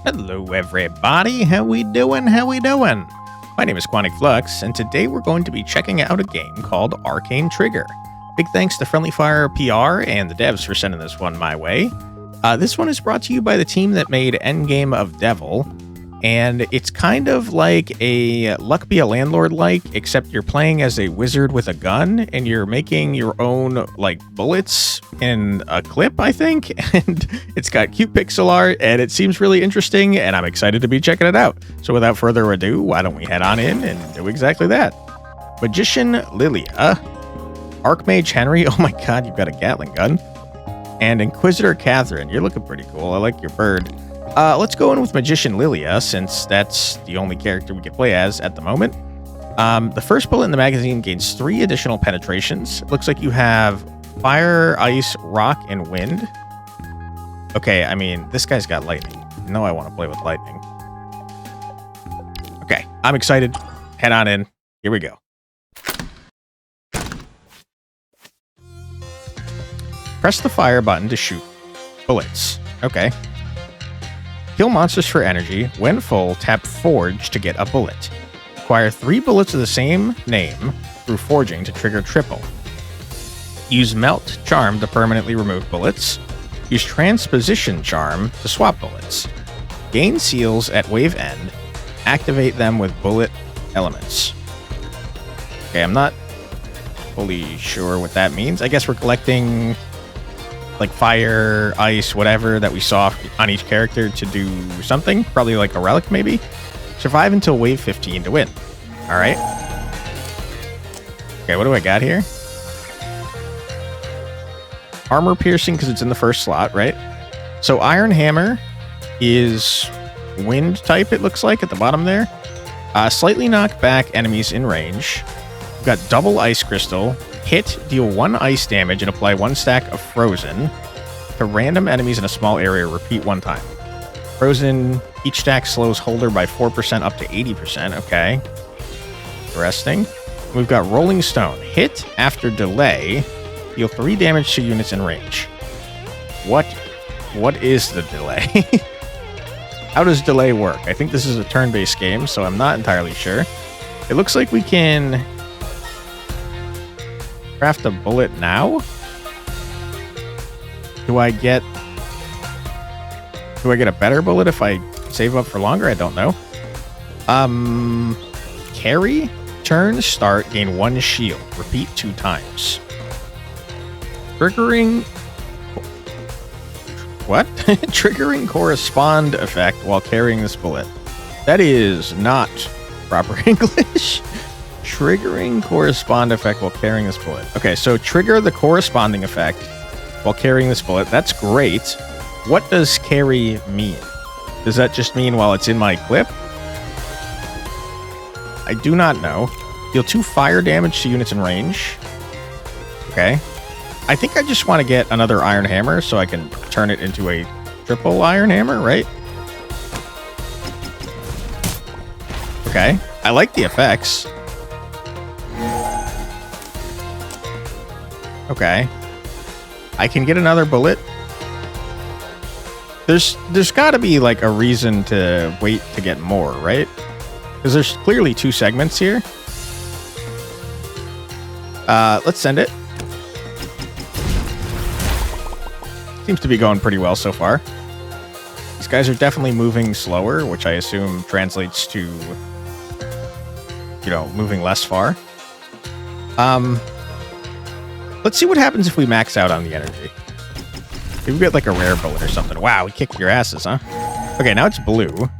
Hello everybody, how we doing? My name is Quantic Flux, and today we're going to be checking out a game called Arcane Trigger. Big thanks to Friendly Fire PR and the devs for sending this one my way. This one is brought to you by the team that made Endgame of Devil, and it's kind of like a Luck Be a Landlord-like, except you're playing as a wizard with a gun, and you're making your own, bullets in a clip, I think, and it's got cute pixel art, and it seems really interesting, and I'm excited to be checking it out. So without further ado, why don't we head on in and do exactly that. Magician Lilia, Archmage Henry, oh my god, you've got a Gatling gun, and Inquisitor Catherine, you're looking pretty cool, I like your bird. Let's go in with Magician Lilia, since that's the only character we can play as at the moment. The first bullet in the magazine gains 3 additional penetrations. It looks like you have fire, ice, rock, and wind. Okay, I mean, this guy's got lightning. You know I want to play with lightning. Okay, I'm excited. Head on in. Here we go. Press the fire button to shoot bullets. Okay. Kill monsters for energy. When full, tap Forge to get a bullet. Acquire 3 bullets of the same name through forging to trigger triple. Use Melt Charm to permanently remove bullets. Use Transposition Charm to swap bullets. Gain seals at wave end. Activate them with bullet elements. Okay, I'm not fully sure what that means. I guess we're collecting fire, ice, whatever that we saw on each character to do something. Probably like a relic, maybe. Survive until wave 15 to win. All right. Okay, what do I got here? Armor piercing because it's in the first slot, right? So Iron Hammer is wind type, it looks like, at the bottom there. Slightly knock back enemies in range. We've got double ice crystal. Hit, deal 1 ice damage, and apply 1 stack of frozen to random enemies in a small area. Repeat 1 time. Frozen, each stack slows holder by 4% up to 80%. Okay. Interesting. We've got Rolling Stone. Hit after delay, deal 3 damage to units in range. What is the delay? How does delay work? I think this is a turn-based game, so I'm not entirely sure. It looks like we can craft a bullet now? Do I get a better bullet if I save up for longer? I don't know. Carry, turn, start, gain 1 shield. Repeat 2 times. Triggering... What? Triggering correspond effect while carrying this bullet. That is not proper English. Triggering correspond effect while carrying this bullet. Okay, so trigger the corresponding effect while carrying this bullet. That's great. What does carry mean? Does that just mean while it's in my clip? I do not know. Deal 2 fire damage to units in range. Okay. I think I just want to get another Iron Hammer so I can turn it into a triple Iron Hammer, right? Okay. I like the effects. Okay. I can get another bullet. There's got to be a reason to wait to get more, right? Because there's clearly 2 segments here. Let's send it. Seems to be going pretty well so far. These guys are definitely moving slower, which I assume translates to, moving less far. Let's see what happens if we max out on the energy. Maybe we get a rare bullet or something. Wow, we kicked your asses, huh? Okay, now it's blue.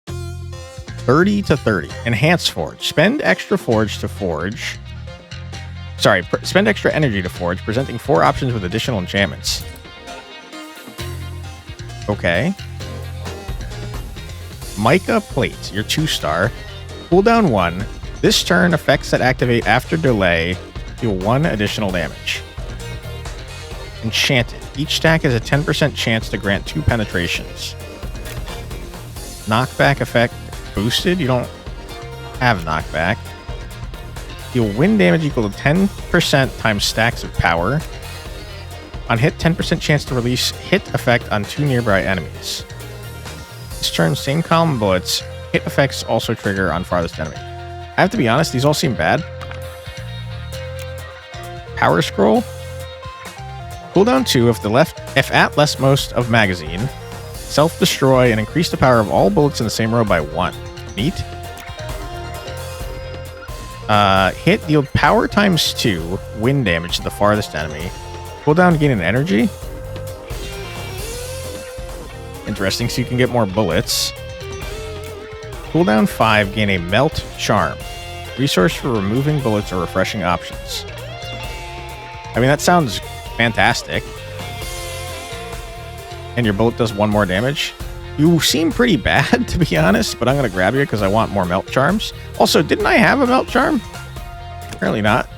30 to 30. Enhance forge. Spend extra forge to forge. Sorry, spend extra energy to forge, presenting 4 options with additional enchantments. Okay. Mica plate. Your 2-star. Cooldown 1. This turn, effects that activate after delay deal 1 additional damage. Enchanted. Each stack has a 10% chance to grant 2 penetrations. Knockback effect boosted. You don't have knockback. Deal wind damage equal to 10% times stacks of power. On hit, 10% chance to release hit effect on 2 nearby enemies. This turn, same column bullets. Hit effects also trigger on farthest enemy. I have to be honest, these all seem bad. Power scroll. Cooldown 2 if at leftmost of magazine. Self-destroy and increase the power of all bullets in the same row by 1. Neat. Hit deal power times 2 wind damage to the farthest enemy. Cooldown gain an energy. Interesting, so you can get more bullets. Cooldown 5 gain a melt charm. Resource for removing bullets or refreshing options. I mean, that sounds fantastic. And your bullet does 1 more damage. You seem pretty bad, to be honest, but I'm going to grab you because I want more melt charms. Also, didn't I have a melt charm? Apparently not.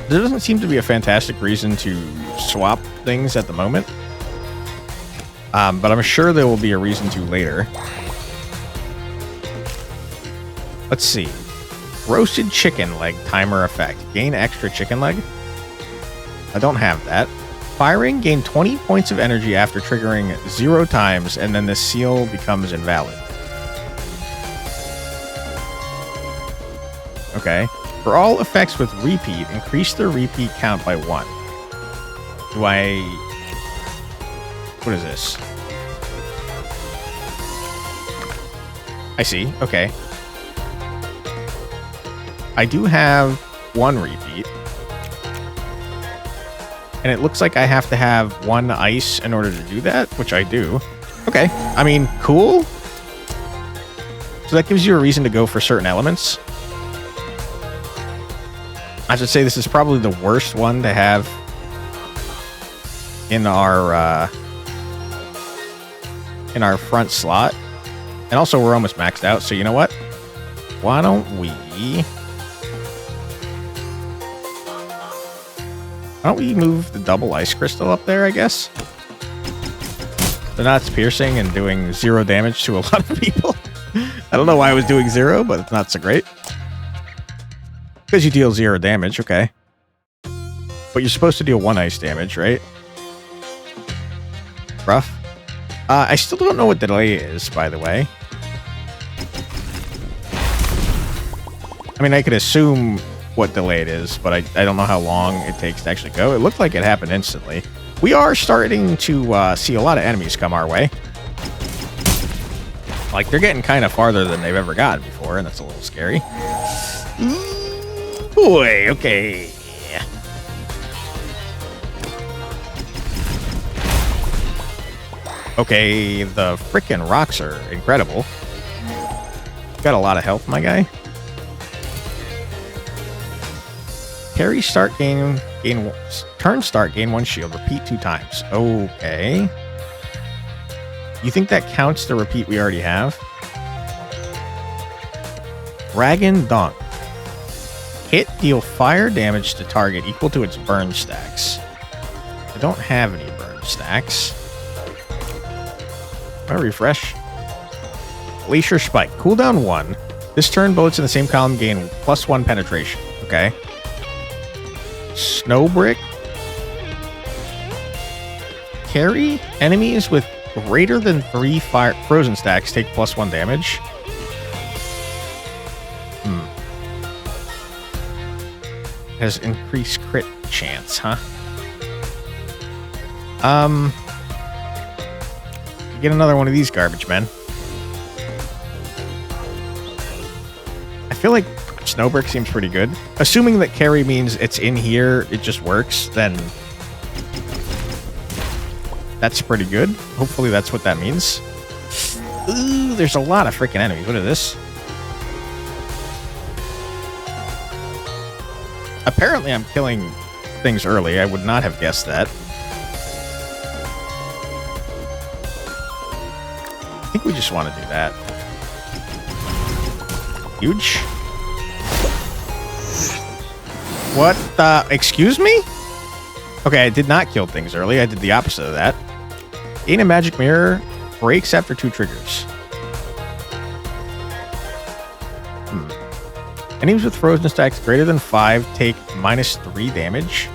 There doesn't seem to be a fantastic reason to swap things at the moment. But I'm sure there will be a reason to later. Let's see. Roasted chicken leg timer effect. Gain extra chicken leg. I don't have that. Firing, gain 20 points of energy after triggering 0 times, and then the seal becomes invalid. Okay. For all effects with repeat, increase the repeat count by 1. What is this? I see. Okay. I do have 1 repeat. And it looks like I have to have 1 ice in order to do that, which I do. Okay. I mean, cool. So that gives you a reason to go for certain elements. I should say this is probably the worst one to have in our front slot. And also we're almost maxed out, so you know what? Why don't we move the double ice crystal up there, I guess? So now it's piercing and doing 0 damage to a lot of people. I don't know why I was doing 0, but it's not so great. Because you deal 0 damage, okay. But you're supposed to deal 1 ice damage, right? Rough. I still don't know what delay is, by the way. I mean, I could assume what delay it is, but I don't know how long it takes to actually go. It looked like it happened instantly. We are starting to see a lot of enemies come our way. Like, they're getting kind of farther than they've ever gotten before, and that's a little scary. Boy, okay. Okay, the frickin' rocks are incredible. Got a lot of health, my guy. Parry start turn start gain 1 shield, repeat 2 times. Okay. You think that counts the repeat we already have? Dragon Dunk. Hit, deal fire damage to target equal to its burn stacks. I don't have any burn stacks. I'm gonna refresh. Glacier Spike. Cooldown 1. This turn, bullets in the same column gain +1 penetration. Okay. Snow Brick. Carry. Enemies with greater than 3 frozen stacks take +1 damage. Has increased crit chance, huh? Get another one of these garbage men. I feel like Snowbrick seems pretty good. Assuming that carry means it's in here, it just works, then that's pretty good. Hopefully that's what that means. Ooh, there's a lot of freaking enemies. What is this? Apparently I'm killing things early. I would not have guessed that. I think we just want to do that. Huge. What the? Excuse me? Okay, I did not kill things early. I did the opposite of that. Gain a magic mirror. Breaks after 2 triggers. Enemies with frozen stacks greater than 5 take -3 damage.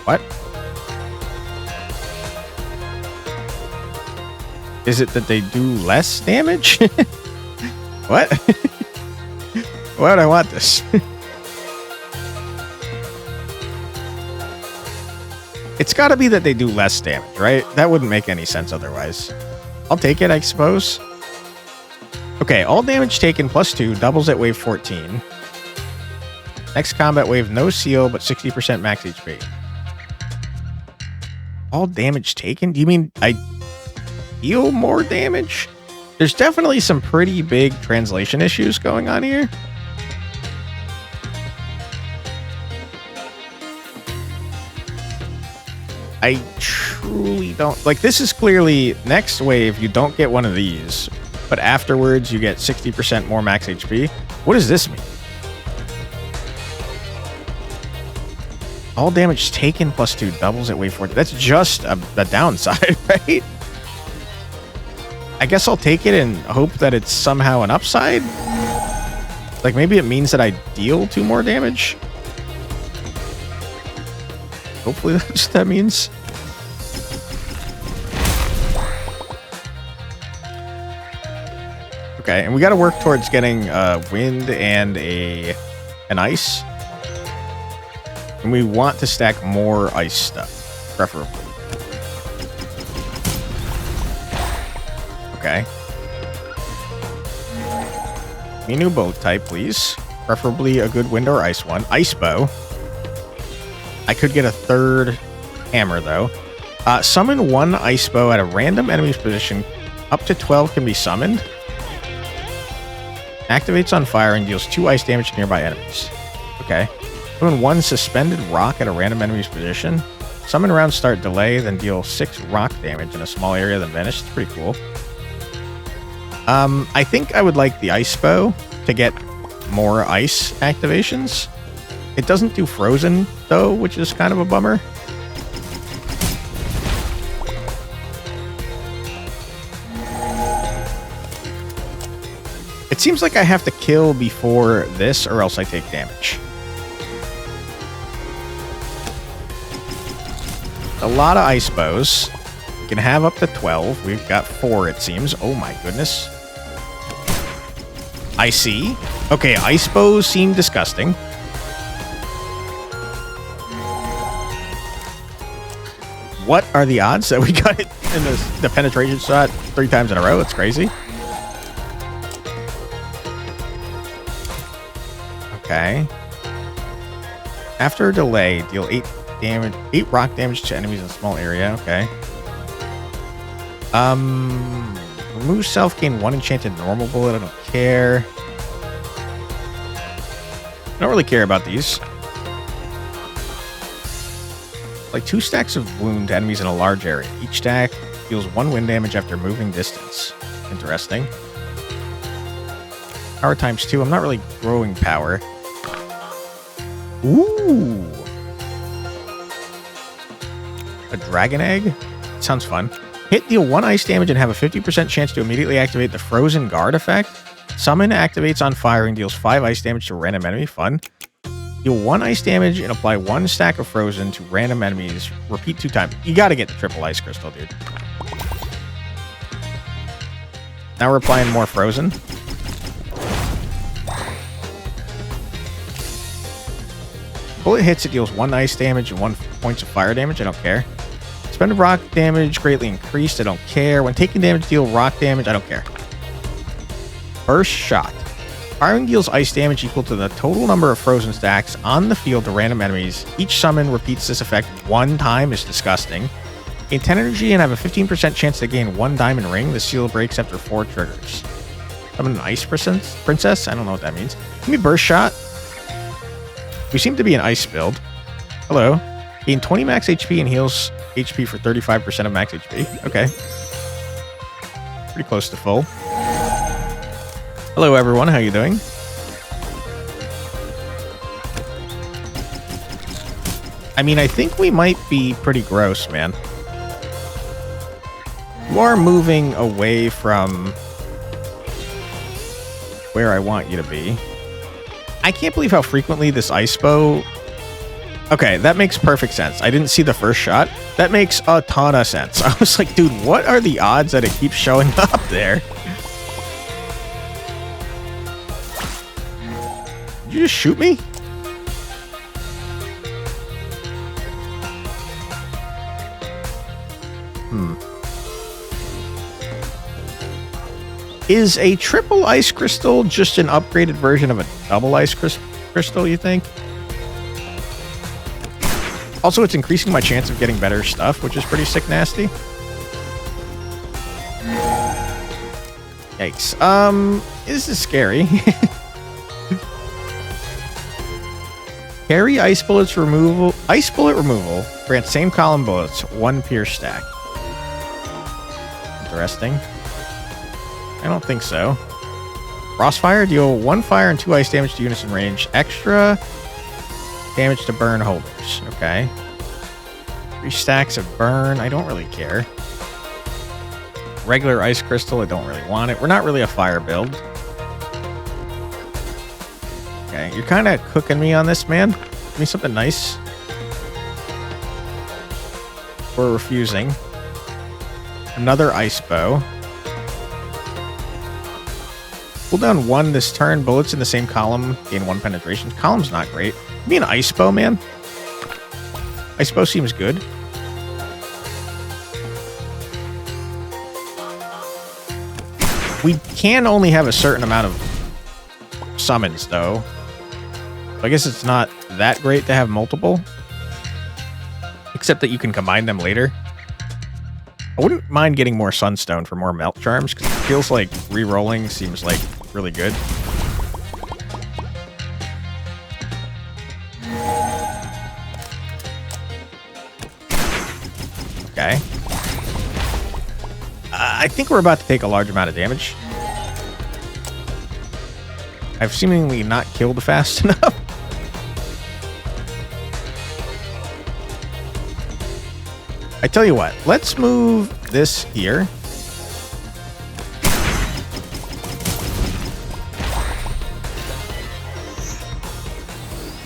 What? Is it that they do less damage? What? Why would I want this? It's got to be that they do less damage, right? That wouldn't make any sense otherwise. I'll take it, I suppose. Okay, all damage taken +2 doubles at wave 14. Next combat wave, no seal, but 60% max HP. All damage taken? Do you mean I deal more damage? There's definitely some pretty big translation issues going on here. I truly don't... Like, this is clearly... Next wave, you don't get one of these. But afterwards, you get 60% more max HP. What does this mean? All damage taken +2 doubles at wave 14. That's just a downside, right? I guess I'll take it and hope that it's somehow an upside. Like, maybe it means that I deal 2 more damage. Hopefully that's what that means. Okay, and we got to work towards getting wind and an ice. And we want to stack more ice stuff, preferably. Okay. A new bow type, please. Preferably a good wind or ice one. Ice bow. I could get a 3rd hammer, though. Summon 1 ice bow at a random enemy's position. Up to 12 can be summoned. Activates on fire and deals 2 ice damage to nearby enemies. Okay. Summon 1 suspended rock at a random enemy's position. Summon round start delay, then deal 6 rock damage in a small area, then vanish. It's pretty cool. I think I would like the ice bow to get more ice activations. It doesn't do frozen, though, which is kind of a bummer. It seems like I have to kill before this, or else I take damage. A lot of ice bows. You can have up to 12. We've got 4, it seems. Oh my goodness. I see. Okay, ice bows seem disgusting. What are the odds that we got it in the penetration shot 3 times in a row? It's crazy. Okay. After a delay, deal 8 rock damage to enemies in a small area. Okay. Remove self, gain 1 enchanted normal bullet. I don't care. I don't really care about these. Like 2 stacks of wound to enemies in a large area. Each stack deals 1 wind damage after moving distance. Interesting. Power times 2. I'm not really growing power. Ooh. A dragon egg? Sounds fun. Hit, deal 1 ice damage and have a 50% chance to immediately activate the frozen guard effect. Summon activates on fire and deals 5 ice damage to a random enemy. Fun. Deal 1 ice damage and apply 1 stack of frozen to random enemies. Repeat 2 times. You gotta get the triple ice crystal, dude. Now we're applying more frozen. Bullet hits, it deals 1 ice damage and 1 points of fire damage. I don't care. Spend rock damage greatly increased. I don't care. When taking damage, deal rock damage. I don't care. Burst shot. Firing deals ice damage equal to the total number of frozen stacks on the field to random enemies. Each summon repeats this effect 1 time. Is disgusting. Gain 10 energy and have a 15% chance to gain 1 diamond ring. The seal breaks after 4 triggers. Summon an ice princess? I don't know what that means. Give me burst shot. We seem to be an ice build. Hello. Gain 20 max HP and heals HP for 35% of max HP. Okay. Pretty close to full. Hello, everyone. How you doing? I mean, I think we might be pretty gross, man. You are moving away from where I want you to be. I can't believe how frequently this ice bow Okay, that makes perfect sense. I didn't see the first shot. That makes a ton of sense. I was like, dude, what are the odds that it keeps showing up there? Did you just shoot me? Is a triple ice crystal just an upgraded version of a double ice crystal, you think? Also, it's increasing my chance of getting better stuff, which is pretty sick nasty. Yikes. This is scary. Carry ice bullets removal. Ice bullet removal grants same column bullets, 1 pierce stack. Interesting. I don't think so. Crossfire, deal 1 fire and 2 ice damage to units in range. Extra damage to burn holders. Okay. 3 stacks of burn. I don't really care. Regular ice crystal. I don't really want it. We're not really a fire build. Okay. You're kind of cooking me on this, man. Give me something nice. We're refusing. Another ice bow. Pull down 1 this turn. Bullets in the same column gain 1 penetration. Column's not great. Give me an ice bow, man. Ice bow seems good. We can only have a certain amount of summons, though. I guess it's not that great to have multiple. Except that you can combine them later. I wouldn't mind getting more Sunstone for more Melt Charms, because it feels like re-rolling seems like really good. Okay. I think we're about to take a large amount of damage. I've seemingly not killed fast enough. I tell you what, let's move this here.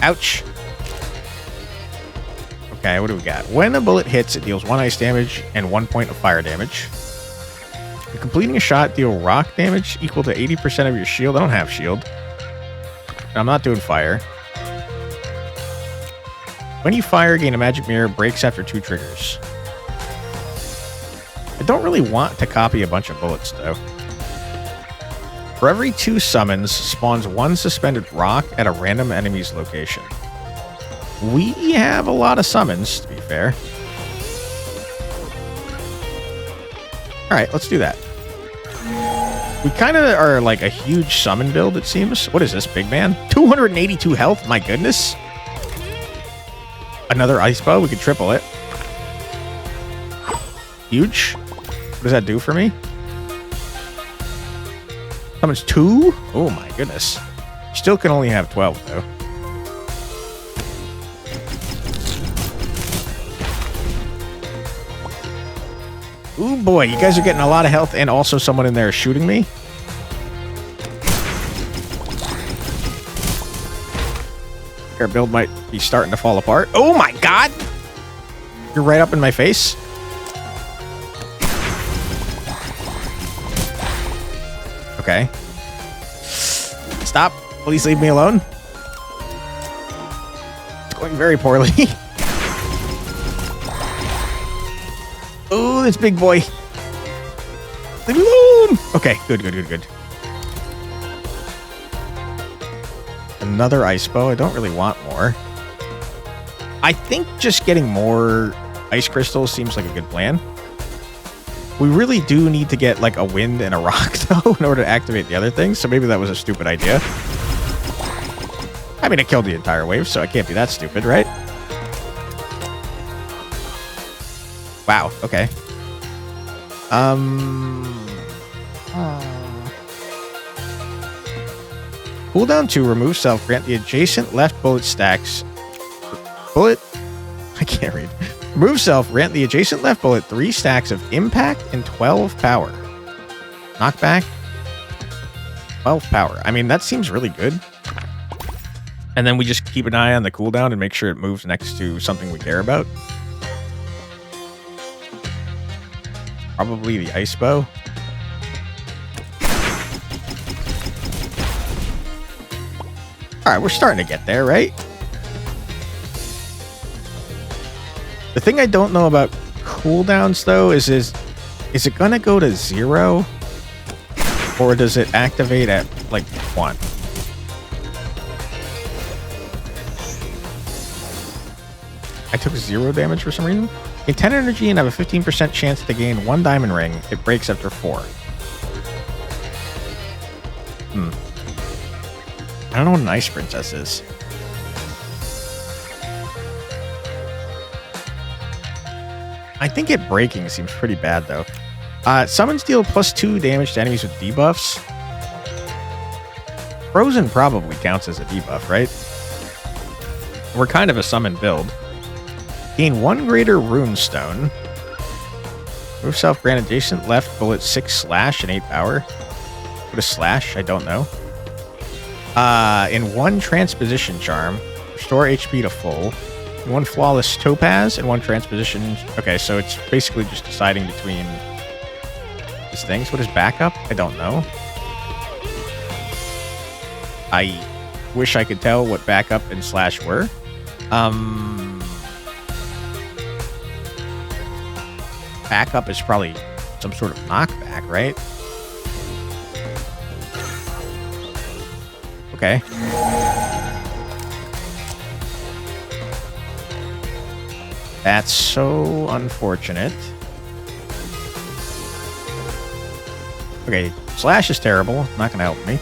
Ouch. Okay, what do we got? When a bullet hits, it deals 1 ice damage and 1 point of fire damage. When completing a shot, deal rock damage equal to 80% of your shield. I don't have shield. I'm not doing fire. When you fire, gain a magic mirror, breaks after 2 triggers. I don't really want to copy a bunch of bullets, though. For every 2 summons, spawns 1 suspended rock at a random enemy's location. We have a lot of summons, to be fair. Alright, let's do that. We kind of are like a huge summon build, it seems. What is this, big man? 282 health? My goodness. Another ice bow. We could triple it. Huge. What does that do for me? Summons 2? Oh my goodness. Still can only have 12 though. Ooh boy, you guys are getting a lot of health and also someone in there is shooting me. Our build might be starting to fall apart. Oh my god! You're right up in my face. Okay. Stop. Please leave me alone. It's going very poorly. Oh, this big boy. Leave me alone. Okay, good. Another ice bow. I don't really want more. I think just getting more ice crystals seems like a good plan. We really do need to get like a wind and a rock though in order to activate the other things. So maybe that was a stupid idea. I mean, I killed the entire wave, so I can't be that stupid, right? Wow. Okay. Cooldown 2, remove self, grant the adjacent left bullet stacks. I can't read. Remove self, grant the adjacent left bullet 3 stacks of impact and 12 power. Knockback, 12 power. I mean, that seems really good. And then we just keep an eye on the cooldown and make sure it moves next to something we care about. Probably the ice bow. Alright, we're starting to get there, right? The thing I don't know about cooldowns, though, is it gonna go to 0? Or does it activate at, like, 1? I took 0 damage for some reason. Gain 10 energy and have a 15% chance to gain 1 diamond ring. It breaks after 4. I don't know what an ice princess is. I think it breaking seems pretty bad, though. Summons deal +2 damage to enemies with debuffs. Frozen probably counts as a debuff, right? We're kind of a summon build. Gain 1 greater runestone. Move self grant adjacent left bullet 6 slash and 8 power. What is slash? I don't know. In 1 transposition charm. Restore HP to full. In 1 flawless topaz and 1 transposition. Okay, so it's basically just deciding between these things. What is backup? I don't know. I wish I could tell what backup and slash were. Backup is probably some sort of knockback, right? Okay. That's so unfortunate. Okay, slash is terrible. Not gonna help me.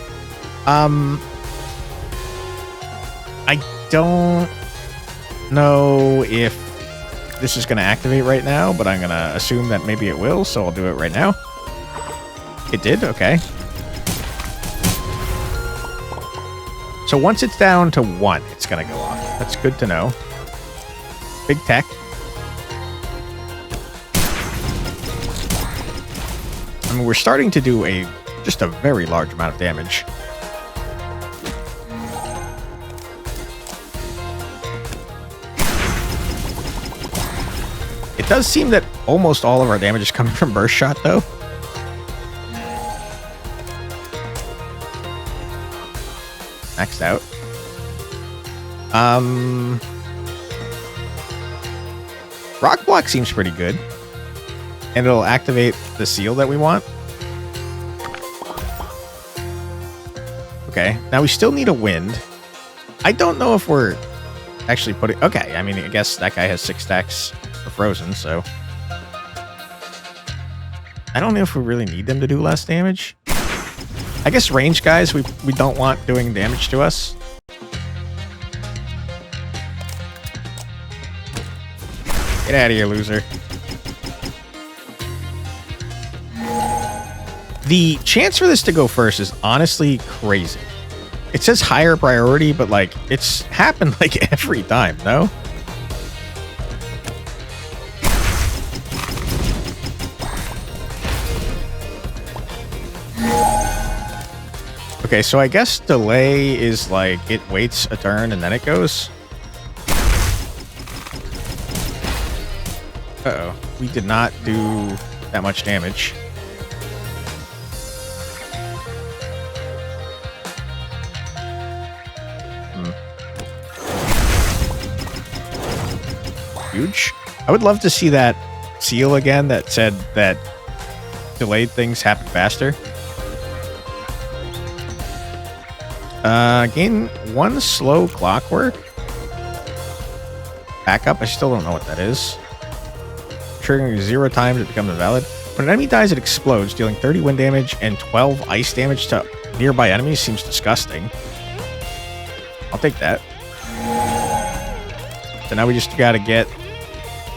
I don't know if this is gonna activate right now, but I'm gonna assume that maybe it will, so I'll do it right now. It did? Okay. So once it's down to 1, it's gonna go off. That's good to know. Big tech. I mean, we're starting to do just a very large amount of damage. It does seem that almost all of our damage is coming from burst shot, though. Maxed out. Rock block seems pretty good. And it'll activate the seal that we want. Okay, now we still need a wind. I don't know if we're actually putting... Okay, I mean, I guess that guy has 6 stacks for frozen, so... I don't know if we really need them to do less damage. I guess range guys, we don't want doing damage to us. Get out of here, loser. The chance for this to go first is honestly crazy. It says higher priority, but like it's happened like every time, no? Okay, so I guess delay is like it waits a turn and then it goes. Uh-oh. We did not do that much damage. Huge. I would love to see that seal again that said that delayed things happen faster. Gain 1 slow clockwork. Backup. I still don't know what that is. Triggering 0 times it becomes invalid. When an enemy dies, it explodes, dealing 30 wind damage and 12 ice damage to nearby enemies. Seems disgusting. I'll take that. So now we just gotta get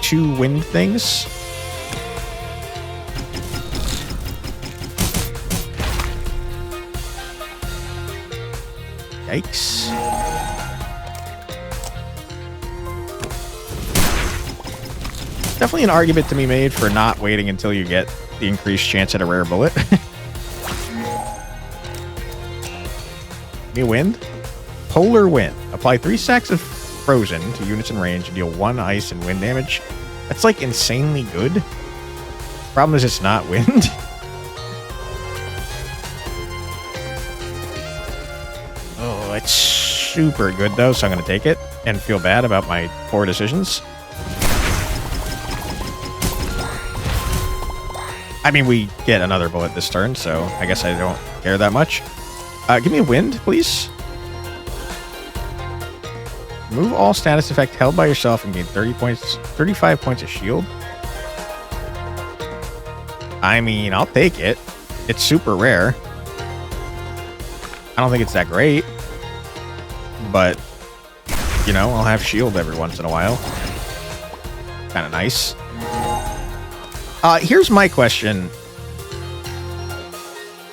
2 wind things. Yikes. Definitely an argument to be made for not waiting until you get the increased chance at a rare bullet. Any wind? Polar Wind. Apply 3 stacks of frozen to units in range and deal 1 ice and wind damage. That's like insanely good. Problem is it's not wind. Oh, it's super good though, so I'm going to take it and feel bad about my poor decisions. I mean, we get another bullet this turn, so I guess I don't care that much. Give me a wind, please. Remove all status effect held by yourself and gain 35 points of shield. I mean, I'll take it. It's super rare. I don't think it's that great. But, you know, I'll have shield every once in a while. Kind of nice. Here's my question.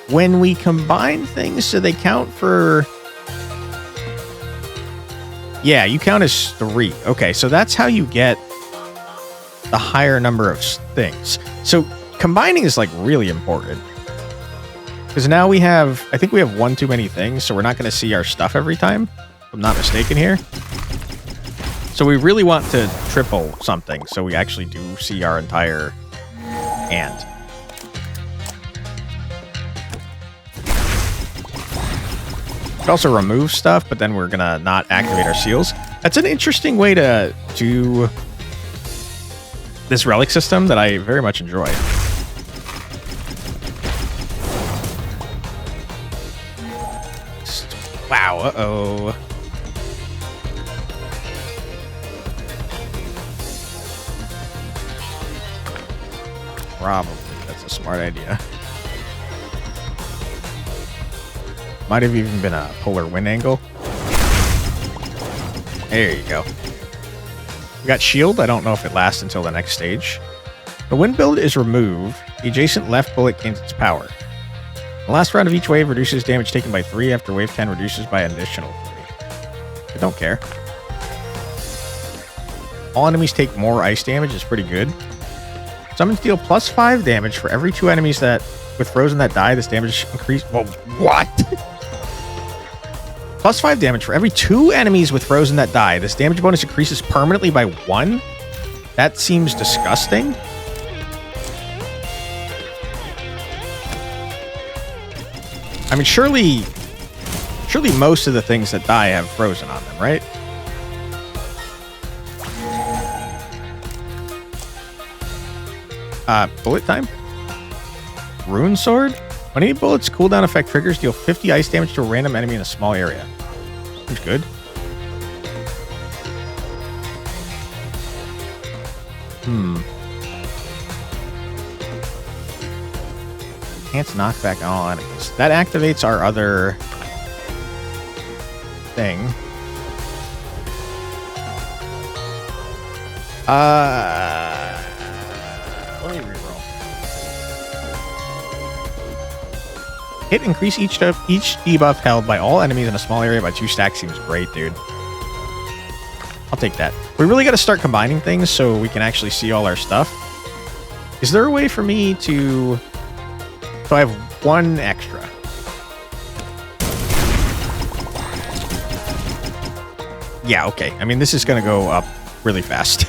When we combine things, do they count for... Yeah, you count as 3. Okay, so that's how you get the higher number of things. So combining is like really important. Because now we have... I think we have 1 too many things, so we're not going to see our stuff every time. If I'm not mistaken here. So we really want to triple something, so we actually do see our entire... hand. We could also remove stuff, but then we're gonna not activate our seals. That's an interesting way to do this relic system that I very much enjoy. Wow, uh-oh. Probably. That's a smart idea. Might have even been a polar wind angle. There you go. We got shield. I don't know if it lasts until the next stage. The wind build is removed. The adjacent left bullet gains its power. The last round of each wave reduces damage taken by 3 after wave 10 reduces by an additional 3. I don't care. All enemies take more ice damage is pretty good. Summons deal plus 5 damage for every 2 enemies that with frozen that die. This damage increase. Well, what? Plus 5 damage for every 2 enemies with frozen that die. This damage bonus increases permanently by 1. That seems disgusting. I mean, surely most of the things that die have frozen on them, right? Bullet time. Rune sword. When any bullet's cooldown effect triggers, deal 50 ice damage to a random enemy in a small area. Seems good. Enhance knockback on all enemies. That activates our other thing. Let me reroll. Hit increase each debuff held by all enemies in a small area by 2 stacks seems great, dude. I'll take that. We really got to start combining things so we can actually see all our stuff. Is there a way for me to... So I have 1 extra. Yeah, okay. I mean, this is going to go up really fast.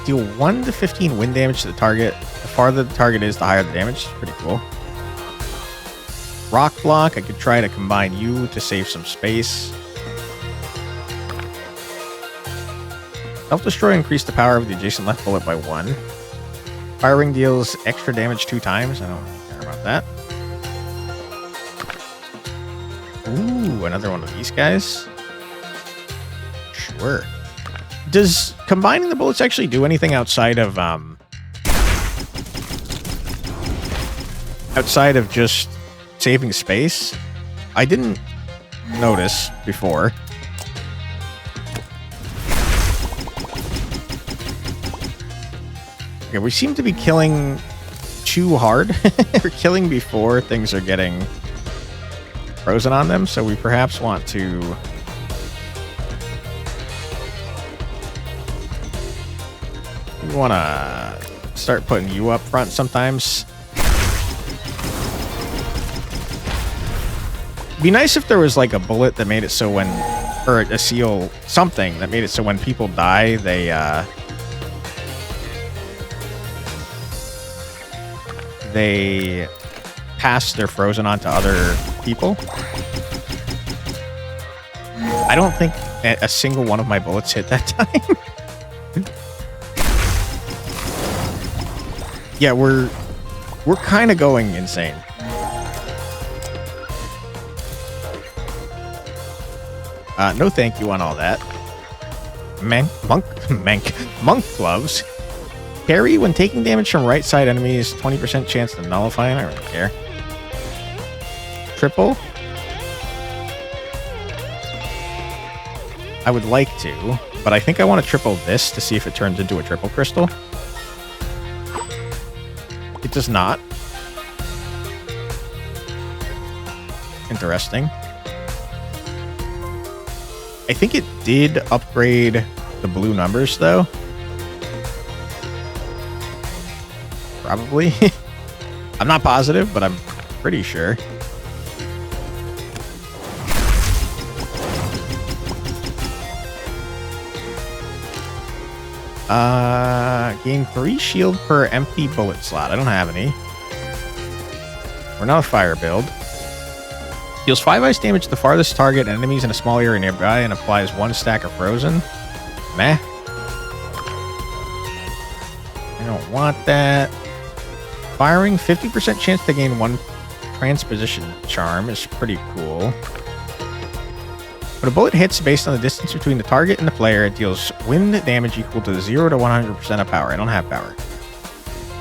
Deal 1 to 15 wind damage to the target. The farther the target is, the higher the damage. Pretty cool. Rock block. I could try to combine you to save some space. Self-destroy increase the power of the adjacent left bullet by 1. Fire ring deals extra damage 2 times. I don't care about that. Ooh, another one of these guys. Sure. Does combining the bullets actually do anything outside of just saving space? I didn't notice before. Okay, we seem to be killing too hard. We're killing before things are getting frozen on them, so we perhaps want to... We want to start putting you up front sometimes. be nice if there was like a bullet that made it so when, or a seal, something that made it so when people die, they pass their frozen on to other people. I don't think a single one of my bullets hit that time. Yeah, we're kind of going insane. No thank you on all that. Monk gloves. Carry when taking damage from right side enemies, 20% chance to nullify, and I don't really care. Triple. I would like to, but I think I want to triple this to see if it turns into a triple crystal. It does not. Interesting. I think it did upgrade the blue numbers, though. Probably. I'm not positive, but I'm pretty sure. Gain 3 shield per empty bullet slot. I don't have any. We're not a fire build. Deals 5 ice damage to the farthest target and enemies in a small area nearby and applies 1 stack of frozen. Meh. I don't want that. Firing 50% chance to gain 1 transposition charm is pretty cool. When a bullet hits based on the distance between the target and the player, it deals wind damage equal to 0 to 100% of power. I don't have power.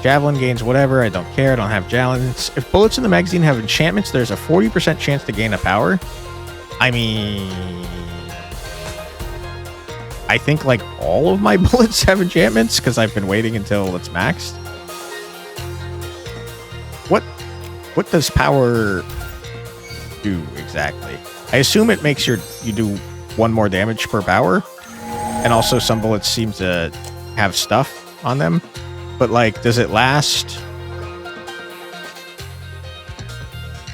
Javelin gains whatever. I don't care. I don't have javelins. If bullets in the magazine have enchantments, there's a 40% chance to gain a power. I mean, I think like all of my bullets have enchantments because I've been waiting until it's maxed. What does power do exactly? I assume it makes you do 1 more damage per power. And also some bullets seem to have stuff on them. But like, does it last?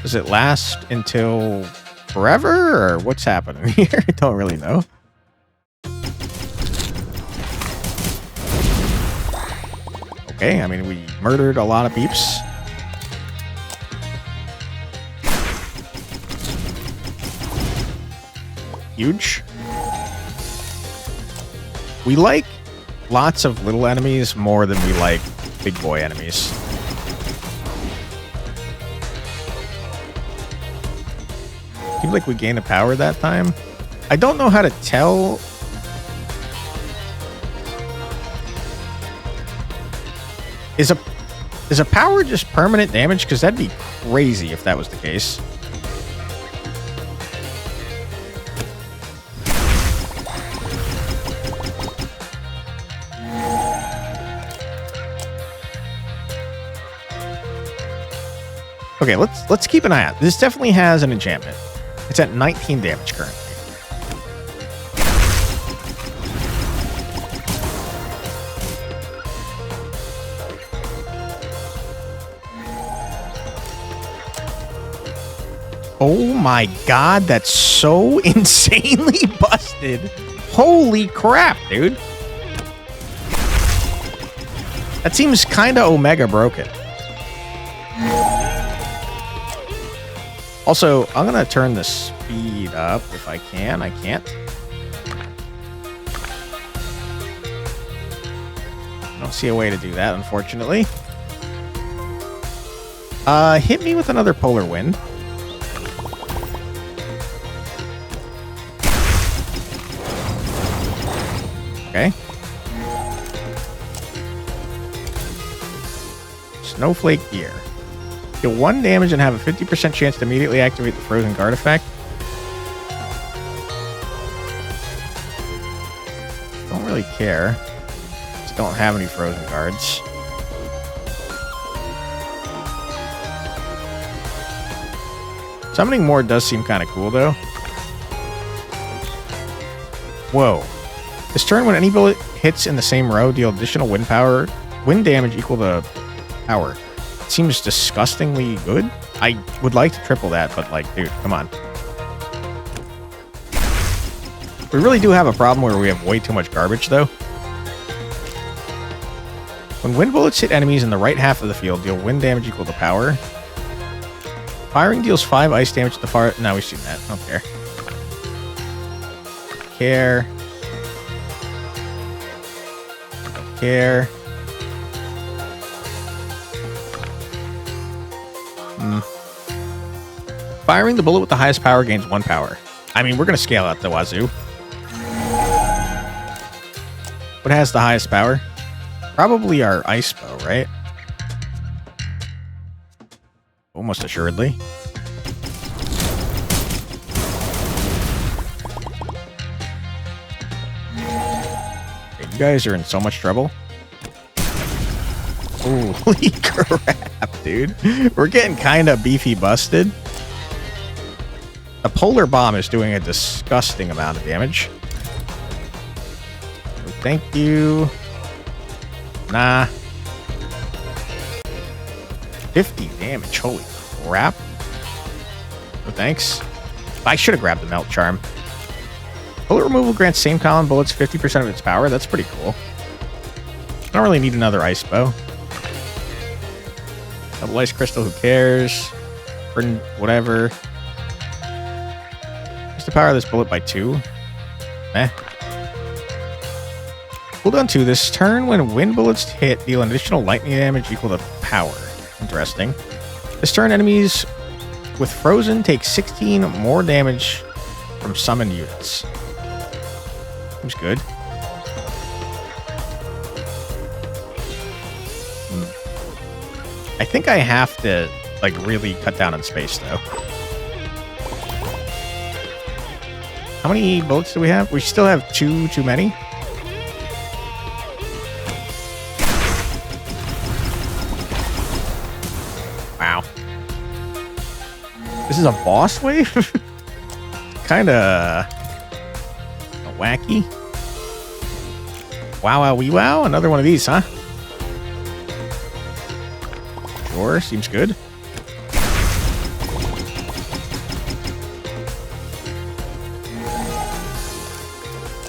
Does it last until forever? Or what's happening here? I don't really know. Okay, I mean, we murdered a lot of peeps. Huge. We like lots of little enemies more than we like big boy enemies. Seems like we gained a power that time. I don't know how to tell. Is a power just permanent damage? Because that'd be crazy if that was the case. Okay, let's keep an eye out. This definitely has an enchantment. It's at 19 damage currently. Oh my god, that's so insanely busted. Holy crap, dude. That seems kind of Omega broken. Also, I'm going to turn the speed up if I can. I can't. I don't see a way to do that, unfortunately. Hit me with another polar wind. Okay. Snowflake gear. Deal 1 damage and have a 50% chance to immediately activate the frozen guard effect. Don't really care. Just don't have any frozen guards. Summoning more does seem kind of cool, though. Whoa. This turn, when any bullet hits in the same row, deal additional wind damage equal to power. Seems disgustingly good. I would like to triple that, but like, dude, come on. We really do have a problem where we have way too much garbage, though. When wind bullets hit enemies in the right half of the field, deal wind damage equal to power. Firing deals 5 ice damage to the far... No, we've seen that. I don't care. Care. Don't care. Firing the bullet with the highest power gains 1 power. I mean, we're going to scale out the wazoo. What has the highest power? Probably our ice bow, right? Almost assuredly. Okay, you guys are in so much trouble. Holy crap, dude. We're getting kind of beefy busted. A polar bomb is doing a disgusting amount of damage. Oh, thank you. Nah. 50 damage. Holy crap. Oh, thanks. I should have grabbed the melt charm. Bullet removal grants same column bullets 50% of its power. That's pretty cool. I don't really need another ice bow. Double ice crystal, who cares? Burn whatever. Increase the power of this bullet by 2. Eh. Cooldown 2. This turn, when wind bullets hit, deal an additional lightning damage equal to power. Interesting. This turn, enemies with frozen take 16 more damage from summoned units. Seems good. I think I have to, like, really cut down on space, though. How many bullets do we have? We still have too many. Wow. This is a boss wave? Kinda wacky. Wow, wow, wee wow. Another one of these, huh? Sure, seems good.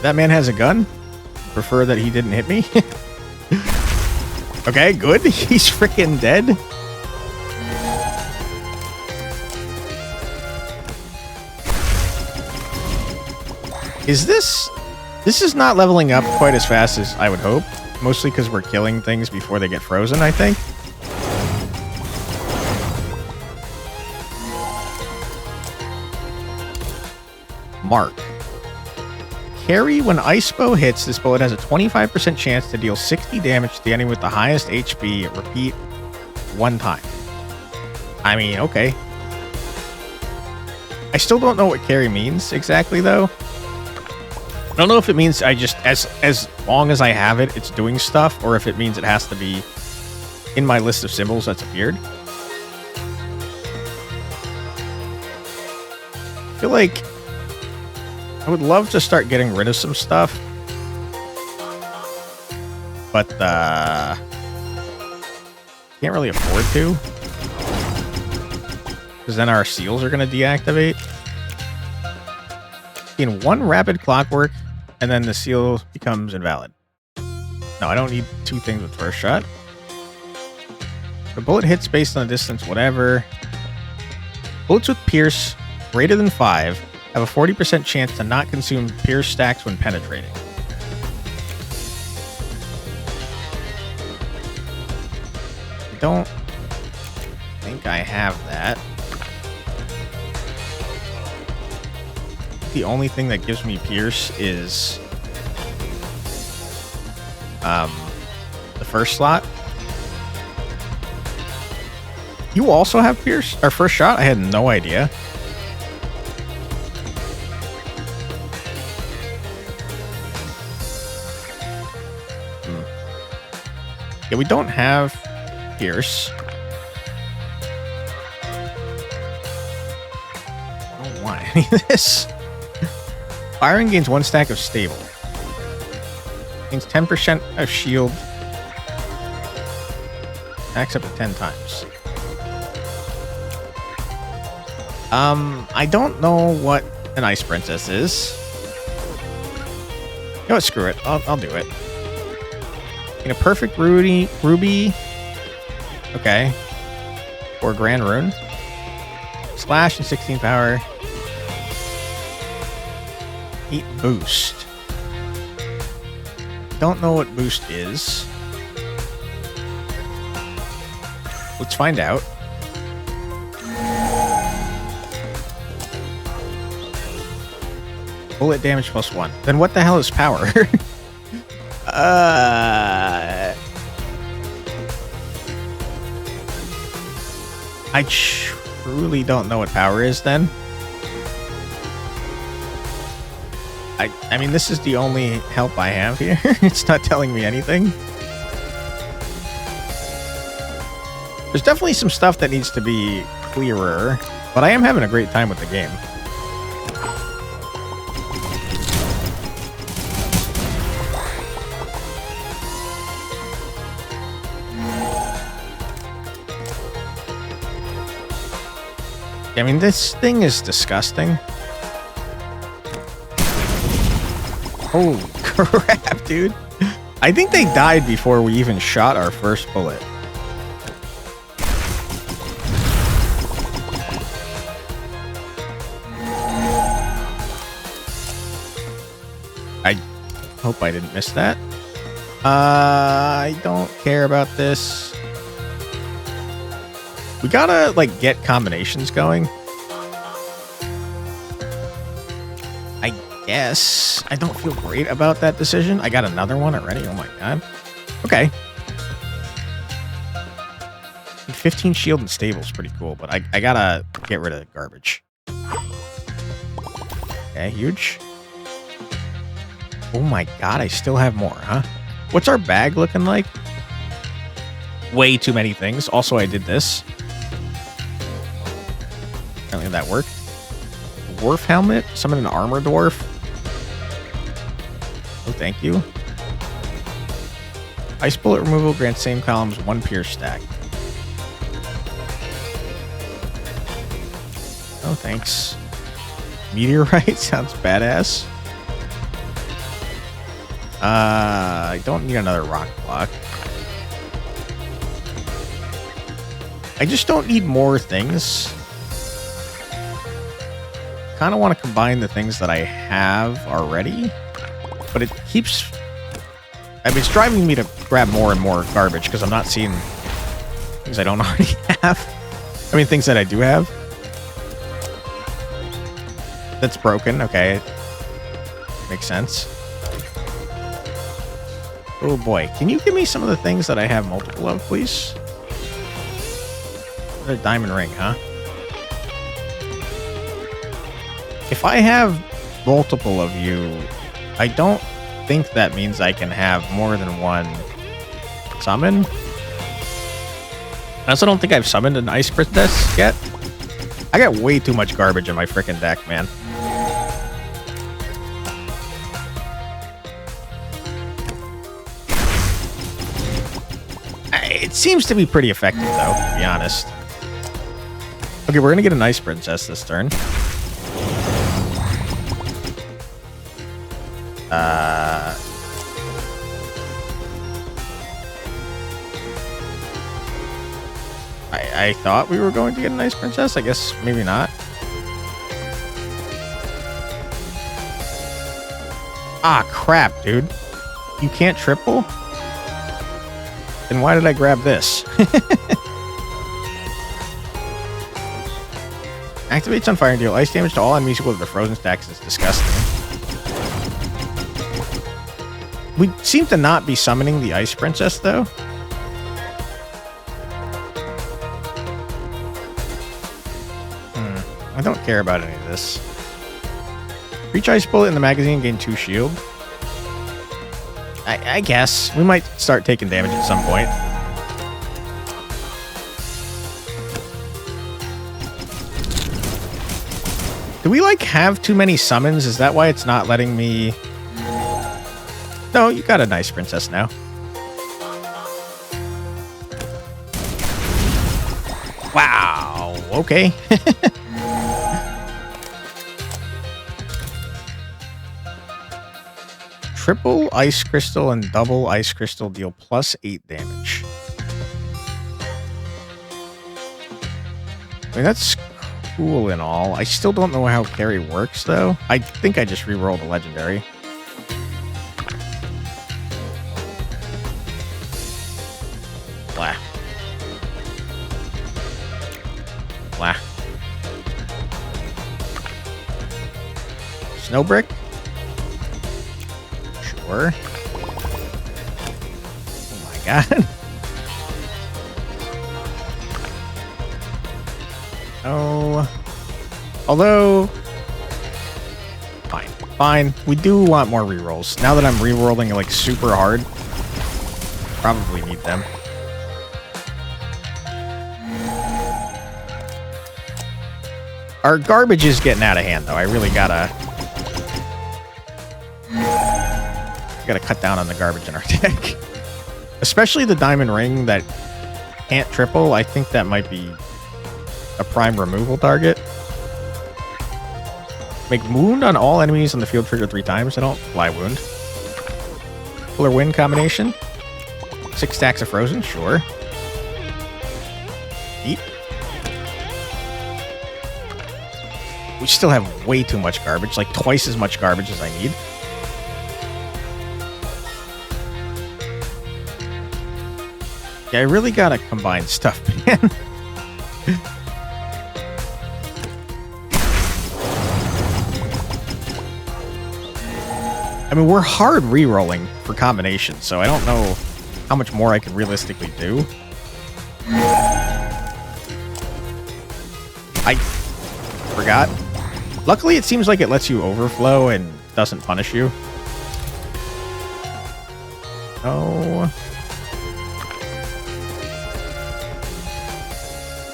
That man has a gun. Prefer that he didn't hit me. Okay, good. He's freaking dead. Is this... This is not leveling up quite as fast as I would hope. Mostly because we're killing things before they get frozen, I think. Mark. Carry, when ice bow hits, this bullet has a 25% chance to deal 60 damage to the enemy with the highest HP. Repeat 1 time. I mean, okay. I still don't know what carry means exactly, though. I don't know if it means I just, as long as I have it, it's doing stuff, or if it means it has to be in my list of symbols that's appeared. I feel like I would love to start getting rid of some stuff, but can't really afford to, because then our seals are going to deactivate. In 1 rapid clockwork, and then the seal becomes invalid. No, I don't need 2 things with first shot. The bullet hits based on the distance, whatever. Bullets with pierce greater than 5 have a 40% chance to not consume pierce stacks when penetrating. I don't think I have that. The only thing that gives me pierce is the first slot. You also have pierce? Our first shot? I had no idea. Yeah, we don't have pierce. I don't want any of this. Firing gains 1 stack of stable. Gains 10% of shield. Attacks up to 10 times. I don't know what an ice princess is. No, screw it. I'll do it. In a perfect ruby. Okay. Or Grand Rune. Slash and 16 power. 8 boost. Don't know what boost is. Let's find out. Bullet damage +1. Then what the hell is power? I truly don't know what power is then. I mean, this is the only help I have here. It's not telling me anything. There's definitely some stuff that needs to be clearer, but I am having a great time with the game. I mean, this thing is disgusting. Holy crap, dude. I think they died before we even shot our first bullet. I hope I didn't miss that. I don't care about this. We gotta, like, get combinations going. I guess. I don't feel great about that decision. I got another one already. Oh my god. Okay. 15 shield and stable is pretty cool, but I gotta get rid of the garbage. Okay, huge. Oh my god, I still have more, huh? What's our bag looking like? Way too many things. Also, I did this. Apparently that worked. Dwarf helmet. Summon an armor dwarf. Oh, thank you. Ice bullet removal grants same columns 1 pierce stack. Oh, thanks. Meteorite sounds badass. I don't need another rock block. I just don't need more things. Kind of want to combine the things that I have already, but it keeps... I mean, it's driving me to grab more and more garbage because I'm not seeing things I don't already have. I mean, things that I do have. That's broken. Okay. Makes sense. Oh boy. Can you give me some of the things that I have multiple of, please? A diamond ring, huh? If I have multiple of you, I don't think that means I can have more than one summon. I also don't think I've summoned an Ice Princess yet. I got way too much garbage in my frickin' deck, man. It seems to be pretty effective, though, to be honest. Okay, we're gonna get an Ice Princess this turn. I thought we were going to get an Ice Princess. I guess maybe not. Ah, crap, dude. You can't triple? Then why did I grab this? Activates on fire and deal ice damage to all enemies equal to the frozen stacks. It's disgusting. We seem to not be summoning the Ice Princess, though. I don't care about any of this. Reach Ice Bullet in the magazine, gain 2 shield. I guess. We might start taking damage at some point. Do we, like, have too many summons? Is that why it's not letting me... No, you got a nice princess now. Wow. Okay. triple ice crystal and double ice crystal deal +8 damage. I mean, that's cool and all. I still don't know how carry works, though. I think I just re-rolled a legendary. Blah. Blah. Snowbrick? Sure. Oh my god. Oh. Although... Fine. Fine. We do want more rerolls. Now that I'm rerolling like super hard, probably need them. Our garbage is getting out of hand, though. I really gotta cut down on the garbage in our deck. Especially the diamond ring that can't triple. I think that might be a prime removal target. Make wound on all enemies on the field trigger 3 times. I don't fly wound. Cooler wind combination. 6 stacks of frozen. Sure. Eat. We still have way too much garbage, like twice as much garbage as I need. Yeah, I really gotta combine stuff, man. I mean, we're hard re-rolling for combinations, so I don't know how much more I can realistically do. I forgot. Luckily, it seems like it lets you overflow and doesn't punish you. Oh.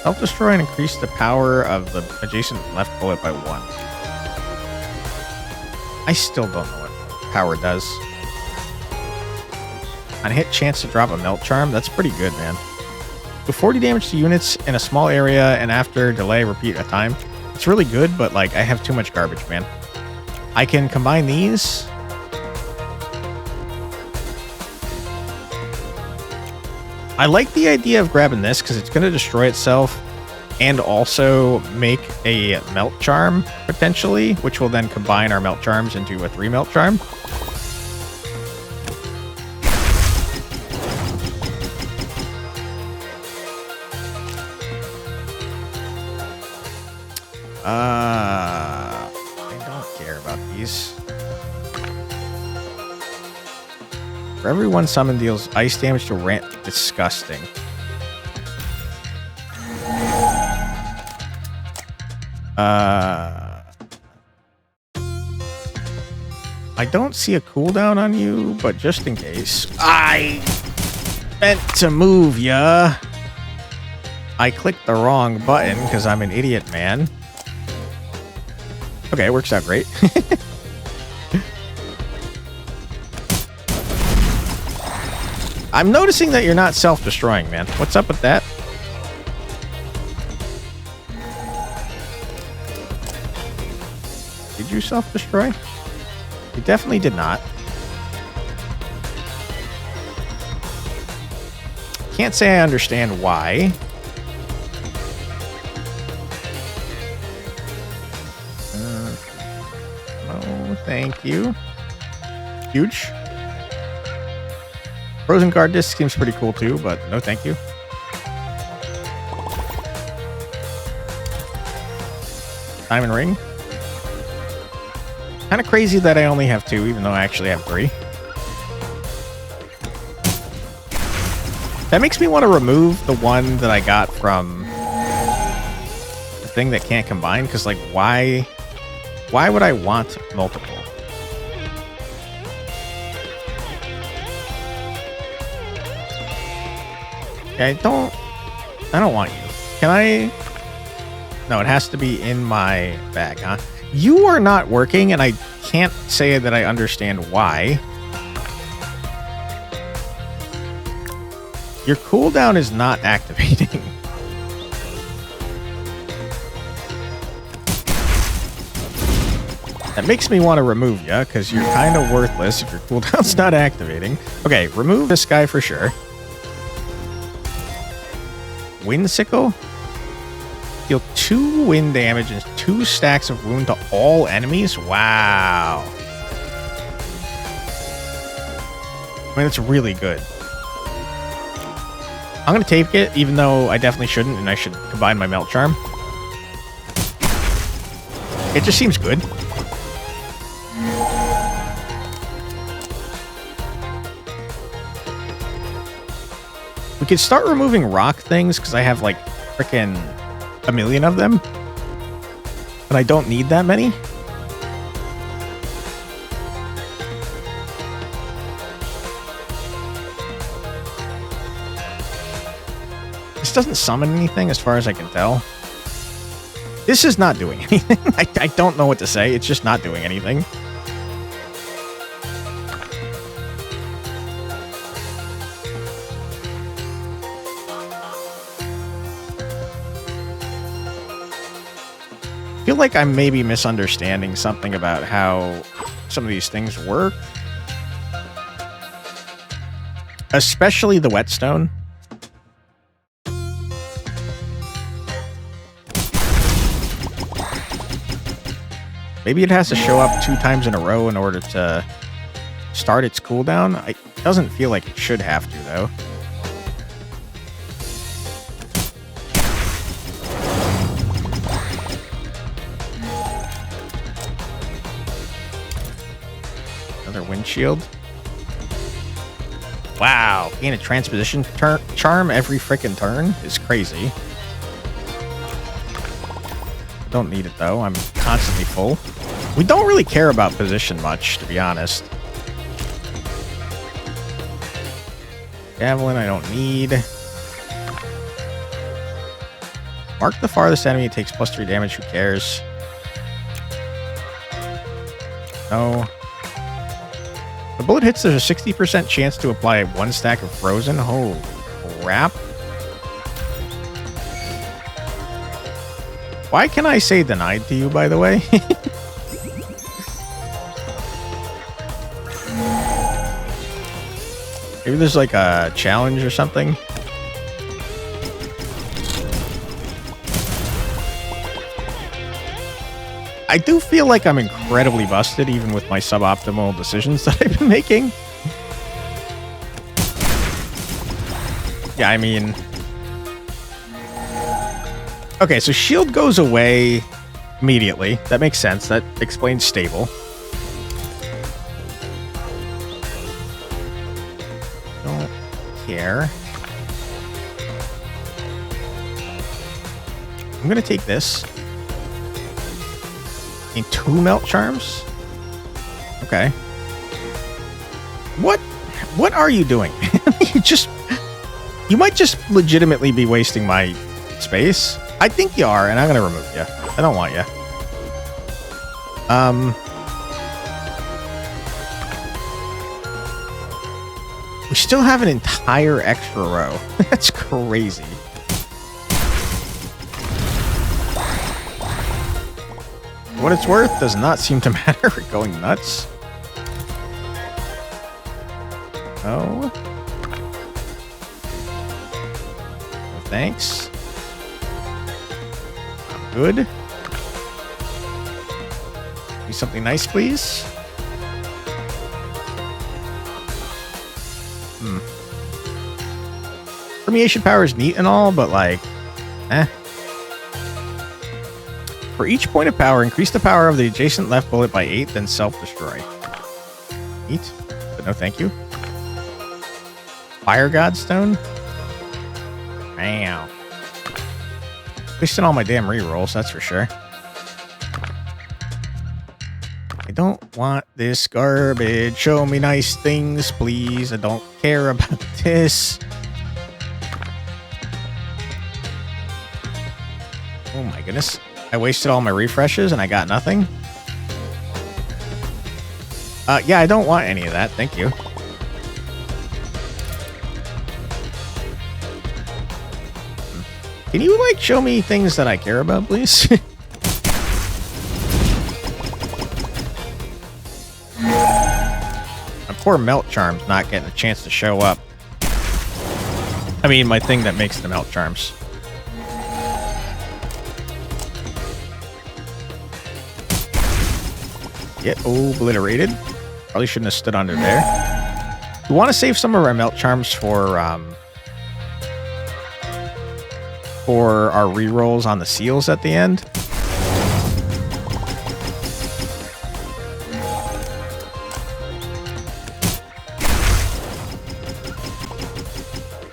Self-destroy and increase the power of the adjacent left bullet by 1. I still don't know what power does. On hit, chance to drop a melt charm. That's pretty good, man. Do 40 damage to units in a small area, and after delay, repeat a time. It's really good, but like I have too much garbage, man. I can combine these. I like the idea of grabbing this because it's going to destroy itself and also make a melt charm, potentially, which will then combine our melt charms into a 3 melt charm. I don't care about these. For every 1 summon deals ice damage to rant. Disgusting. I don't see a cooldown on you, but just in case. I meant to move ya. I clicked the wrong button because I'm an idiot, man. Okay, it works out great. I'm noticing that you're not self-destroying, man. What's up with that? Did you self-destroy? You definitely did not. Can't say I understand why. No, thank you. Huge. Frozen guard disc seems pretty cool too, but no thank you. Diamond ring. Kind of crazy that I only have 2, even though I actually have 3. That makes me want to remove the one that I got from the thing that can't combine, because like why would I want multiple? I don't want you. Can I? No, it has to be in my bag, huh? You are not working, and I can't say that I understand why. Your cooldown is not activating. That makes me want to remove you, because you're kind of worthless if your cooldown's not activating. Okay, remove this guy for sure. Wind Sickle. Deal 2 wind damage and 2 stacks of wound to all enemies. Wow. I mean, that's really good. I'm going to take it, even though I definitely shouldn't, and I should combine my Melt Charm. It just seems good. We could start removing rock things, because I have, like, frickin' a million of them. But I don't need that many. This doesn't summon anything, as far as I can tell. This is not doing anything. I don't know what to say. It's just not doing anything. I feel like I'm maybe misunderstanding something about how some of these things work. Especially the whetstone. Maybe it has to show up 2 times in a row in order to start its cooldown. It doesn't feel like it should have to, though. Another windshield. Wow, gain a transposition charm every frickin' turn is crazy. Don't need it, though. I'm constantly full. We don't really care about position much, to be honest. Javelin, I don't need. Mark the farthest enemy. It takes +3 damage. Who cares? No. The bullet hits. There's a 60% chance to apply 1 stack of frozen. Holy crap. Why can I say denied to you, by the way? Maybe there's like a challenge or something. I do feel like I'm incredibly busted, even with my suboptimal decisions that I've been making. Yeah, I mean... Okay, so shield goes away immediately. That makes sense. That explains stable. Don't care. I'm gonna take this. Need 2 melt charms? Okay. What are you doing? You might just legitimately be wasting my space. I think you are, and I'm gonna remove you. I don't want you. We still have an entire extra row. That's crazy. For what it's worth, does not seem to matter. We're going nuts. Oh. No, thanks. Good. Do something nice, please. Permeation power is neat and all, but like, For each point of power, increase the power of the adjacent left bullet by 8, then self-destroy. Neat, but no thank you. Fire Godstone? Wow. Wasting all my damn rerolls, that's for sure. I don't want this garbage. Show me nice things, please. I don't care about this. Oh my goodness. I wasted all my refreshes and I got nothing. Yeah, I don't want any of that. Thank you. Can you, like, show me things that I care about, please? My poor melt charm's not getting a chance to show up. I mean, my thing that makes the melt charms. Get obliterated. Probably shouldn't have stood under there. We want to save some of our melt charms for our rerolls on the seals at the end.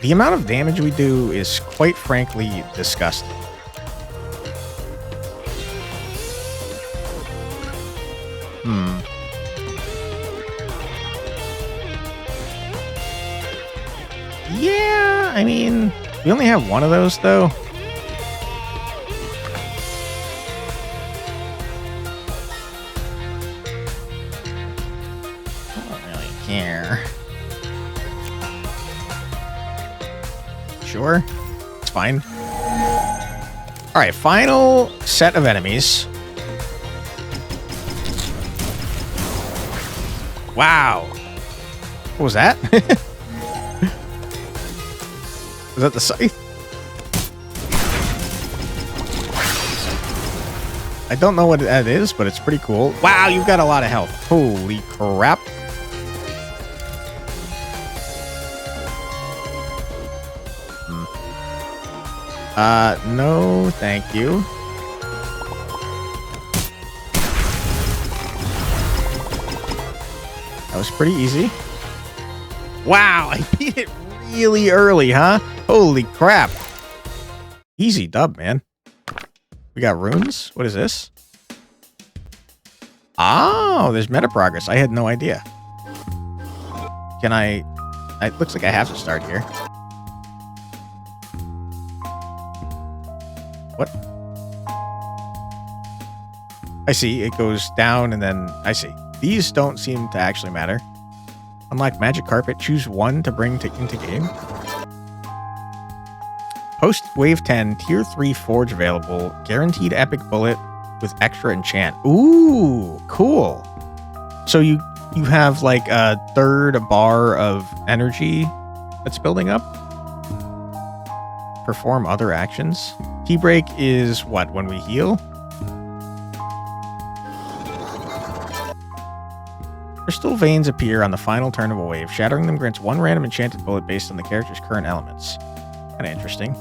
The amount of damage we do is quite frankly disgusting. Yeah, I mean, we only have one of those, though. I don't really care. Sure, it's fine. All right, final set of enemies. Wow. What was that? Was that the scythe? I don't know what that is, but it's pretty cool. Wow, you've got a lot of health. Holy crap. No, thank you. That was pretty easy. Wow, I beat it really early, huh? Holy crap. Easy dub, man. We got runes. What is this? Oh, there's meta progress. I had no idea. Can I... It looks like I have to start here. What? I see. It goes down and then... I see. These don't seem to actually matter. Unlock magic carpet. Choose one to bring into game. Post wave 10. Tier 3 forge available. Guaranteed epic bullet with extra enchant. Ooh, cool. So you have like a third bar of energy that's building up. Perform other actions. Tea break is what? When we heal? Crystal veins appear on the final turn of a wave. Shattering them grants one random enchanted bullet based on the character's current elements. Kind of interesting.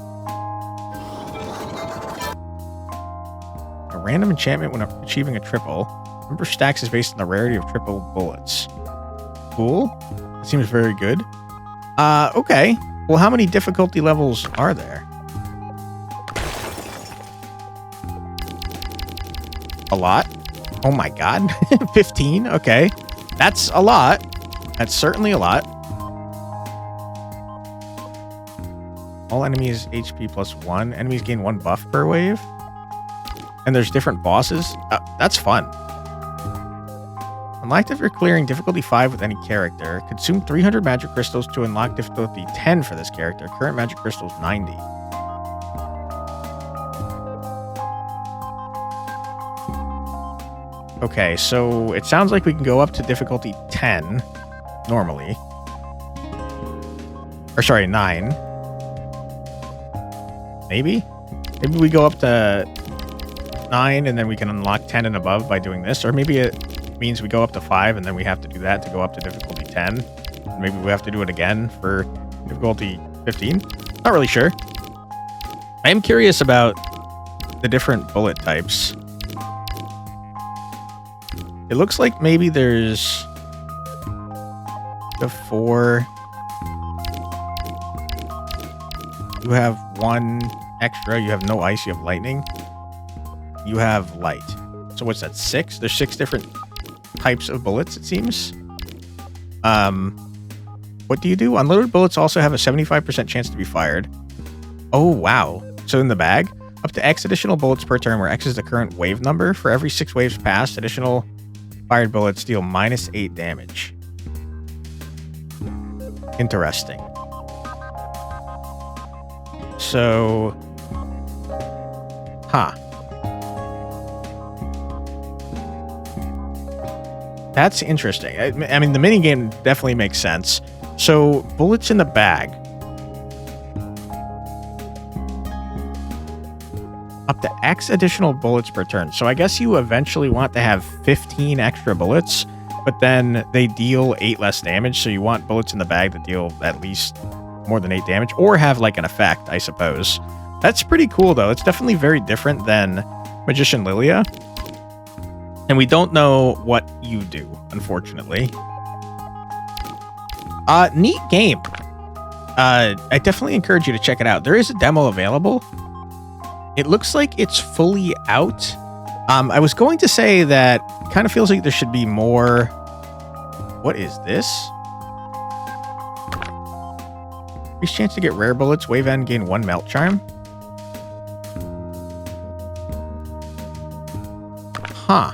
A random enchantment when achieving a triple. Number stacks is based on the rarity of triple bullets. Cool. Seems very good. Okay. Well, how many difficulty levels are there? A lot. Oh my god. 15? Okay. That's a lot. That's certainly a lot. All enemies HP +1. Enemies gain 1 buff per wave. And there's different bosses. That's fun. Unlocked if you're clearing difficulty 5 with any character. Consume 300 magic crystals to unlock difficulty 10 for this character. Current magic crystals 90. Okay, so it sounds like we can go up to difficulty 10 normally. Or sorry, 9. Maybe? Maybe we go up to 9 and then we can unlock 10 and above by doing this. Or maybe it means we go up to 5 and then we have to do that to go up to difficulty 10. And maybe we have to do it again for difficulty 15. Not really sure. I am curious about the different bullet types. It looks like maybe there's the 4. You have 1 extra. You have no ice. You have lightning. You have light. So what's that? 6? There's 6 different types of bullets, it seems. What do you do? Unloaded bullets also have a 75% chance to be fired. Oh, wow. So in the bag, up to X additional bullets per turn, where X is the current wave number. For every 6 waves passed, additional fired bullets deal -8 damage. Interesting. So, huh. That's interesting. I mean, the minigame definitely makes sense. So, bullets in the bag. Up to X additional bullets per turn. So I guess you eventually want to have 15 extra bullets, but then they deal 8 less damage. So you want bullets in the bag that deal at least more than 8 damage, or have like an effect, I suppose. That's pretty cool, though. It's definitely very different than Magician Lilia. And we don't know what you do, unfortunately. Neat game. I definitely encourage you to check it out. There is a demo available. It looks like it's fully out. I was going to say that it kind of feels like there should be more. What is this? Increased chance to get rare bullets. Wave end, gain 1 melt charm. Huh.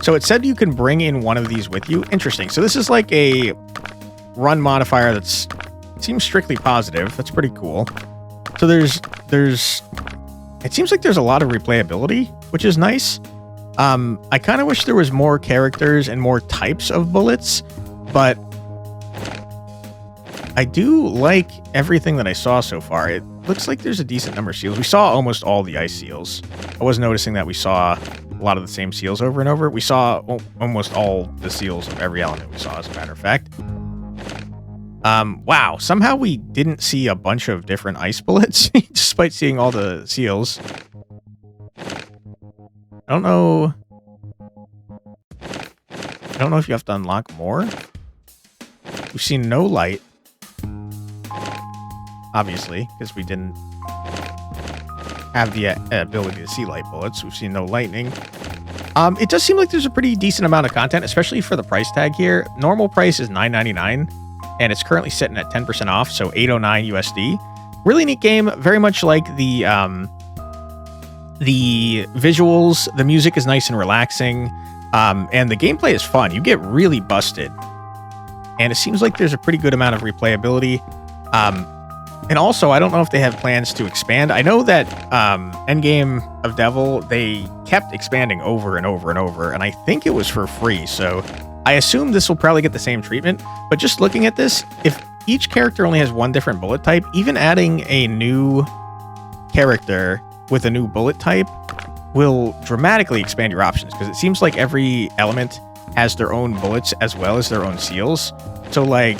So it said you can bring in one of these with you. Interesting. So this is like a run modifier that's seems strictly positive. That's pretty cool. So there's it seems like there's a lot of replayability, which is nice. I kind of wish there was more characters and more types of bullets, but I do like everything that I saw so far. It looks like there's a decent number of seals. We saw almost all the ice seals. I was noticing that we saw a lot of the same seals over and over. We saw almost all the seals of every element we saw, as a matter of fact. Wow, somehow we didn't see a bunch of different ice bullets, despite seeing all the seals. I don't know if you have to unlock more. We've seen no light. Obviously, because we didn't have the ability to see light bullets. We've seen no lightning. It does seem like there's a pretty decent amount of content, especially for the price tag here. Normal price is $9.99. And it's currently sitting at 10% off, so $8.09 USD. Really neat game, very much like the visuals. The music is nice and relaxing, and the gameplay is fun. You get really busted, and it seems like there's a pretty good amount of replayability. And also, I don't know if they have plans to expand. I know that Endgame of Devil, they kept expanding over and over and over, and I think it was for free, so I assume this will probably get the same treatment, but just looking at this, if each character only has one different bullet type, even adding a new character with a new bullet type will dramatically expand your options, because it seems like every element has their own bullets as well as their own seals. So, like,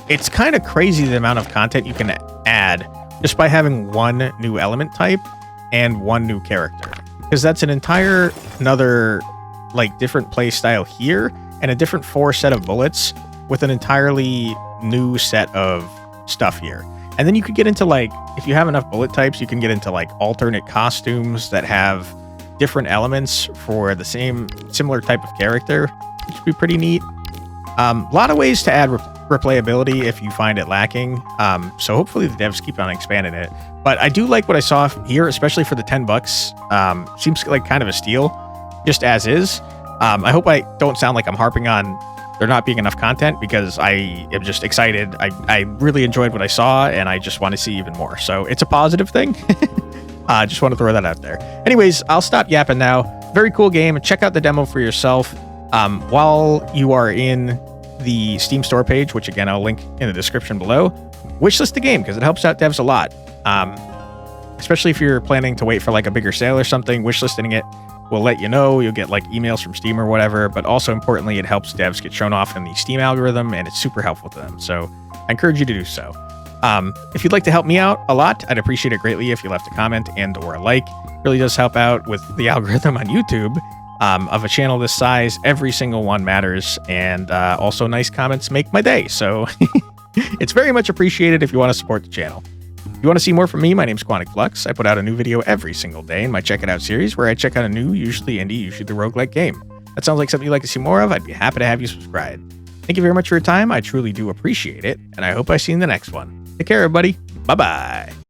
it's kind of crazy the amount of content you can add just by having one new element type and one new character, because that's an entire another like different play style here and a different 4 set of bullets with an entirely new set of stuff here. And then you could get into, like, if you have enough bullet types, you can get into like alternate costumes that have different elements for the similar type of character, which would be pretty neat. A lot of ways to add replayability if you find it lacking. So hopefully the devs keep on expanding it. But I do like what I saw here, especially for the $10. Seems like kind of a steal, just as is. I hope I don't sound like I'm harping on there not being enough content, because I am just excited. I really enjoyed what I saw, and I just want to see even more. So it's a positive thing. Just want to throw that out there. Anyways, I'll stop yapping now. Very cool game. Check out the demo for yourself. While you are in the Steam store page, which again, I'll link in the description below, wishlist the game, because it helps out devs a lot. Especially if you're planning to wait for like a bigger sale or something, wishlisting it will let you know. You'll get like emails from Steam or whatever, but also importantly, it helps devs get shown off in the Steam algorithm, and it's super helpful to them. So I encourage you to do so. If you'd like to help me out a lot, I'd appreciate it greatly if you left a comment and or a like. It really does help out with the algorithm on YouTube. Of a channel this size, every single one matters, and also nice comments make my day. So it's very much appreciated if you want to support the channel. If you want to see more from me, my name's Quantic Flux. I put out a new video every single day in my Check It Out series, where I check out a new, usually indie, usually the roguelike game. That sounds like something you'd like to see more of. I'd be happy to have you subscribe. Thank you very much for your time. I truly do appreciate it, and I hope I see you in the next one. Take care, everybody. Bye-bye.